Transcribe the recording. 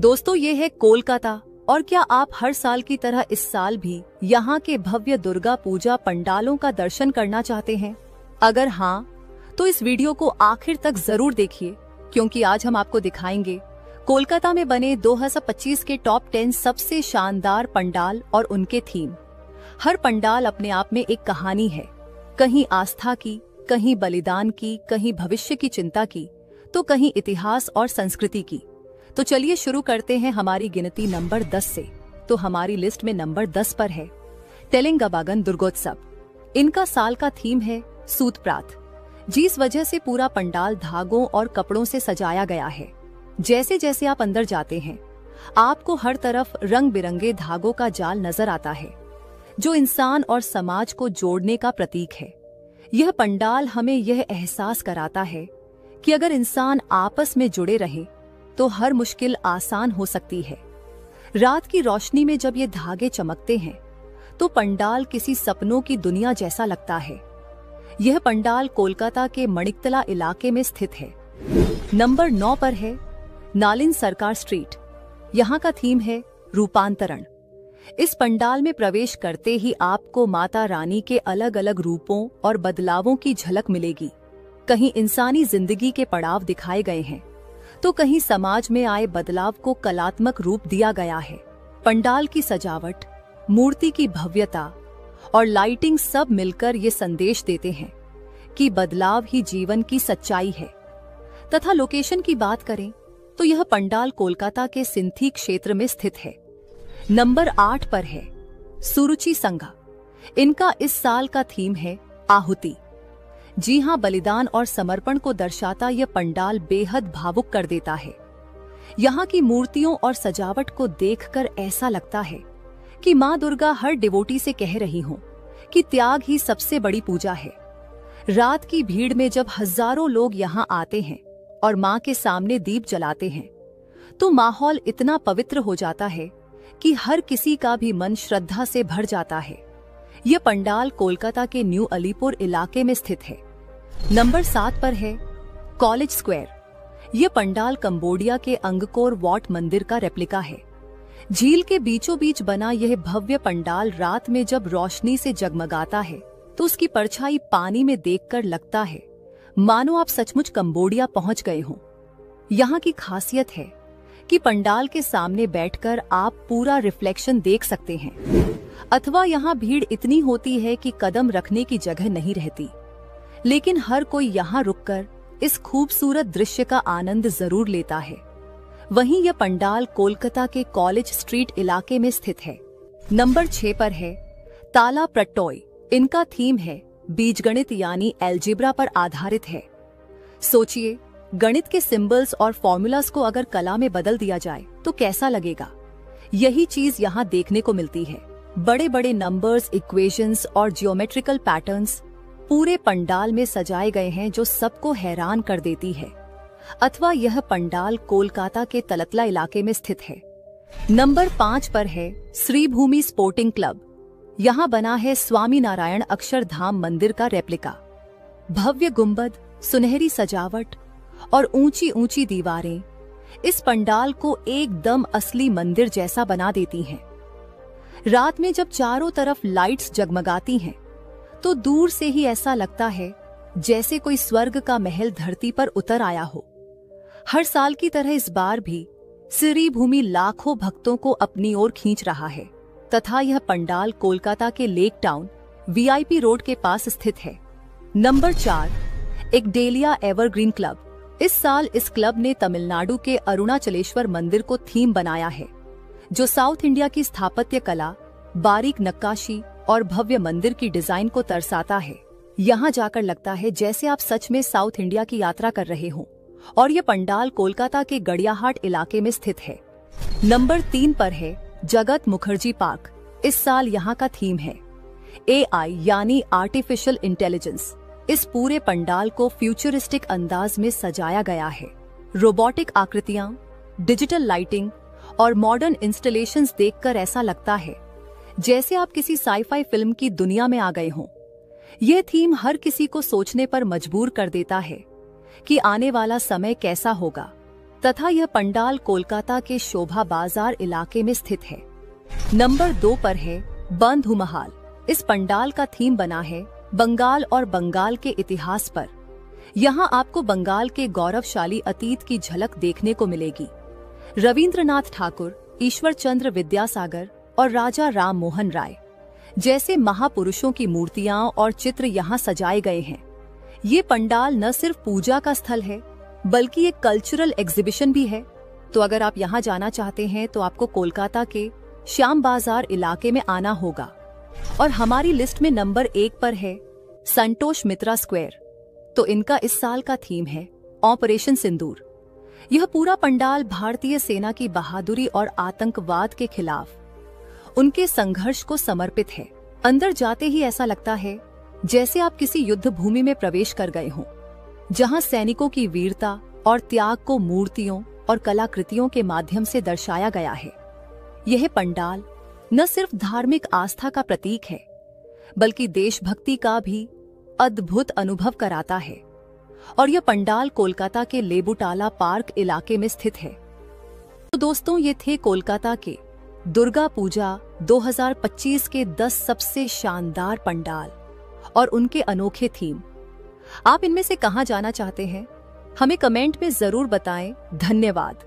दोस्तों, ये है कोलकाता। और क्या आप हर साल की तरह इस साल भी यहाँ के भव्य दुर्गा पूजा पंडालों का दर्शन करना चाहते हैं? अगर हाँ, तो इस वीडियो को आखिर तक जरूर देखिए, क्योंकि आज हम आपको दिखाएंगे कोलकाता में बने 2025 के टॉप 10 सबसे शानदार पंडाल और उनके थीम। हर पंडाल अपने आप में एक कहानी है, कहीं आस्था की, कहीं बलिदान की, कहीं भविष्य की चिंता की, तो कहीं इतिहास और संस्कृति की। तो चलिए शुरू करते हैं हमारी गिनती नंबर 10 से। तो हमारी लिस्ट में नंबर 10 पर है तेलंगाबागन दुर्गोत्सव। इनका साल का थीम है सूतप्रात, जिस वजह से पूरा पंडाल धागों और कपड़ों से सजाया गया है। जैसे जैसे आप अंदर जाते हैं, आपको हर तरफ रंग बिरंगे धागों का जाल नजर आता है, जो इंसान और समाज को जोड़ने का प्रतीक है। यह पंडाल हमें यह एहसास कराता है कि अगर इंसान आपस में जुड़े रहे तो हर मुश्किल आसान हो सकती है। रात की रोशनी में जब ये धागे चमकते हैं तो पंडाल किसी सपनों की दुनिया जैसा लगता है। यह पंडाल कोलकाता के मणिकतला इलाके में स्थित है। नंबर 9 पर है नालिन सरकार स्ट्रीट। यहाँ का थीम है रूपांतरण। इस पंडाल में प्रवेश करते ही आपको माता रानी के अलग अलग रूपों और बदलावों की झलक मिलेगी। कहीं इंसानी जिंदगी के पड़ाव दिखाए गए हैं, तो कहीं समाज में आए बदलाव को कलात्मक रूप दिया गया है। पंडाल की सजावट, मूर्ति की भव्यता और लाइटिंग सब मिलकर ये संदेश देते हैं कि बदलाव ही जीवन की सच्चाई है। तथा लोकेशन की बात करें तो यह पंडाल कोलकाता के सिंथी क्षेत्र में स्थित है। नंबर 8 पर है सुरुचि संघा। इनका इस साल का थीम है आहुति। जी हाँ, बलिदान और समर्पण को दर्शाता यह पंडाल बेहद भावुक कर देता है। यहाँ की मूर्तियों और सजावट को देखकर ऐसा लगता है कि माँ दुर्गा हर डिवोटी से कह रही हो कि त्याग ही सबसे बड़ी पूजा है। रात की भीड़ में जब हजारों लोग यहाँ आते हैं और माँ के सामने दीप जलाते हैं, तो माहौल इतना पवित्र हो जाता है कि हर किसी का भी मन श्रद्धा से भर जाता है। यह पंडाल कोलकाता के न्यू अलीपुर इलाके में स्थित है। नंबर 7 पर है कॉलेज स्क्वायर। यह पंडाल कंबोडिया के अंगकोर वॉट मंदिर का रेप्लिका है। झील के बीचों बीच बना यह भव्य पंडाल रात में जब रोशनी से जगमगाता है तो उसकी परछाई पानी में देखकर लगता है मानो आप सचमुच कंबोडिया पहुंच गए हों। यहाँ की खासियत है कि पंडाल के सामने बैठकर आप पूरा रिफ्लेक्शन देख सकते हैं, अथवा यहाँ भीड़ इतनी होती है कि कदम रखने की जगह नहीं रहती, लेकिन हर कोई यहाँ रुककर इस खूबसूरत दृश्य का आनंद जरूर लेता है। वहीं यह पंडाल कोलकाता के कॉलेज स्ट्रीट इलाके में स्थित है। नंबर 6 पर है ताला प्रट्टोय। इनका थीम है बीजगणित यानी एल्जेब्रा पर आधारित है। सोचिए, गणित के सिंबल्स और फॉर्मूलाज को अगर कला में बदल दिया जाए तो कैसा लगेगा। यही चीज यहाँ देखने को मिलती है। बड़े बड़े नंबर्स, इक्वेशंस और जियोमेट्रिकल पैटर्न्स पूरे पंडाल में सजाए गए हैं, जो सबको हैरान कर देती है। अथवा यह पंडाल कोलकाता के तलतला इलाके में स्थित है। नंबर 5 पर है श्रीभूमि स्पोर्टिंग क्लब। यहाँ बना है स्वामी नारायण अक्षरधाम मंदिर का रेप्लिका। भव्य गुंबद, सुनहरी सजावट और ऊंची ऊंची दीवारें इस पंडाल को एकदम असली मंदिर जैसा बना देती हैं। रात में जब चारों तरफ लाइट्स जगमगाती हैं, तो दूर से ही ऐसा लगता है जैसे कोई स्वर्ग का महल धरती पर उतर आया हो। हर साल की तरह इस बार भी श्रीभूमि लाखों भक्तों को अपनी ओर खींच रहा है। तथा यह पंडाल कोलकाता के लेक टाउन वीआईपी रोड के पास स्थित है। नंबर 4 एक डेलिया एवरग्रीन क्लब। इस साल इस क्लब ने तमिलनाडु के अरुणाचलेश्वर मंदिर को थीम बनाया है, जो साउथ इंडिया की स्थापत्य कला, बारीक नक्काशी और भव्य मंदिर की डिजाइन को दर्शाता है। यहाँ जाकर लगता है जैसे आप सच में साउथ इंडिया की यात्रा कर रहे हों। और यह पंडाल कोलकाता के गड़ियाहाट इलाके में स्थित है। नंबर 3 पर है जगत मुखर्जी पार्क। इस साल यहाँ का थीम है एआई यानी आर्टिफिशियल इंटेलिजेंस। इस पूरे पंडाल को फ्यूचरिस्टिक अंदाज में सजाया गया है। रोबोटिक आकृतियां, डिजिटल लाइटिंग और मॉडर्न इंस्टॉलेशंस देखकर ऐसा लगता है जैसे आप किसी साईफाई फिल्म की दुनिया में आ गए हों। यह थीम हर किसी को सोचने पर मजबूर कर देता है कि आने वाला समय कैसा होगा, तथा यह पंडाल कोलकाता के शोभा बाजार इलाके में स्थित है। नंबर 2 पर है बंधु महाल। इस पंडाल का थीम बना है बंगाल और बंगाल के इतिहास पर। यहाँ आपको बंगाल के गौरवशाली अतीत की झलक देखने को मिलेगी। रविंद्रनाथ ठाकुर, ईश्वर चंद्र विद्यासागर और राजा राम मोहन राय जैसे महापुरुषों की मूर्तियां और चित्र यहाँ सजाए गए हैं। ये पंडाल न सिर्फ पूजा का स्थल है बल्कि एक कल्चरल एग्जीबिशन भी है। तो अगर आप यहाँ जाना चाहते हैं तो आपको कोलकाता के श्याम बाजार इलाके में आना होगा। और हमारी लिस्ट में नंबर 1 पर है संतोष मित्रा स्क्वायर। तो इनका इस साल का थीम है ऑपरेशन सिंदूर। यह पूरा पंडाल भारतीय सेना की बहादुरी और आतंकवाद के खिलाफ उनके संघर्ष को समर्पित है। अंदर जाते ही ऐसा लगता है जैसे आप किसी युद्ध भूमि में प्रवेश कर गए हों, जहां सैनिकों की वीरता और त्याग को मूर्तियों और कलाकृतियों के माध्यम से दर्शाया गया है। यह पंडाल न सिर्फ धार्मिक आस्था का प्रतीक है बल्कि देशभक्ति का भी अद्भुत अनुभव कराता है। और यह पंडाल कोलकाता के लेबुटाला पार्क इलाके में स्थित है। तो दोस्तों, ये थे कोलकाता के दुर्गा पूजा 2025 के 10 सबसे शानदार पंडाल और उनके अनोखे थीम। आप इनमें से कहां जाना चाहते हैं? हमें कमेंट में जरूर बताएं। धन्यवाद।